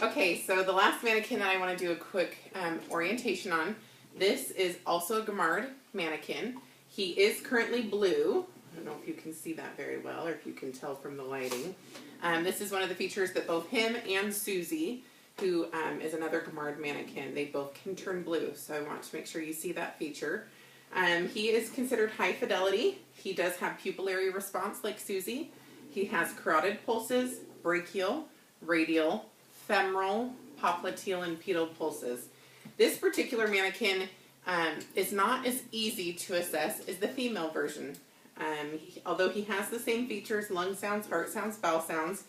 Okay, so the last mannequin that I want to do a quick orientation on, this is also a Gamard mannequin. He is currently blue. I don't know if you can see that very well or if you can tell from the lighting. This is one of the features that both him and Susie, who is another Gamard mannequin, they both can turn blue. So I want to make sure you see that feature. He is considered high fidelity. He does have pupillary response like Susie. He has carotid pulses, brachial, radial, femoral, popliteal, and pedal pulses. This particular mannequin is not as easy to assess as the female version. Although he has the same features, lung sounds, heart sounds, bowel sounds,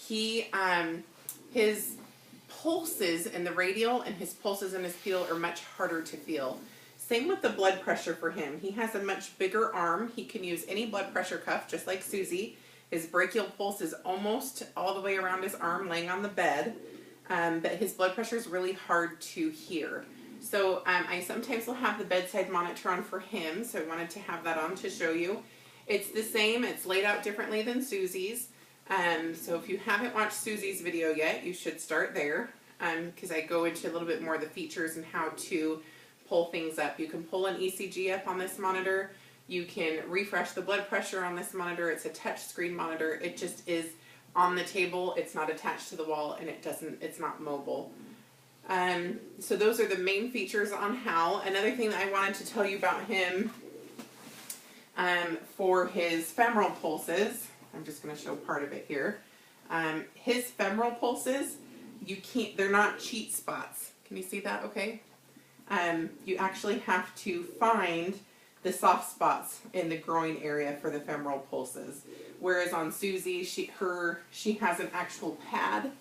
his pulses in the radial and his pulses in his pedal are much harder to feel. Same with the blood pressure for him. He has a much bigger arm. He can use any blood pressure cuff, just like Susie. His brachial pulse is almost all the way around his arm, laying on the bed, but his blood pressure is really hard to hear. So I sometimes will have the bedside monitor on for him, so I wanted to have that on to show you. It's the same, it's laid out differently than Susie's. So if you haven't watched Susie's video yet, you should start there, because I go into a little bit more of the features and how to pull things up. You can pull an ECG up on this monitor. You can refresh the blood pressure on this monitor. It's a touch screen monitor. It just is on the table. It's not attached to the wall, and it's not mobile. So those are the main features on Hal. Another thing that I wanted to tell you about him, for his femoral pulses, I'm just going to show part of it here. His femoral pulses, they're not cheat spots. Can you see that okay? You actually have to find the soft spots in the groin area for the femoral pulses. Whereas on Susie, she has an actual pad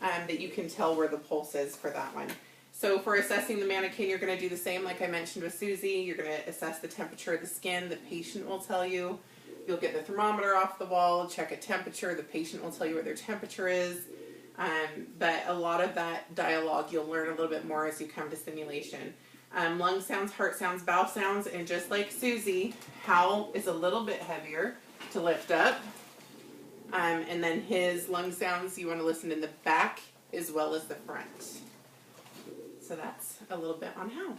that you can tell where the pulse is for that one. So for assessing the mannequin, you're going to do the same like I mentioned with Susie. You're going to assess the temperature of the skin. The patient will tell you. You'll get the thermometer off the wall, check a temperature. The patient will tell you what their temperature is. But a lot of that dialogue you'll learn a little bit more as you come to simulation. Lung sounds, heart sounds, bowel sounds, and just like Susie, Hal is a little bit heavier to lift up. And then his lung sounds, you want to listen in the back as well as the front. So that's a little bit on Hal.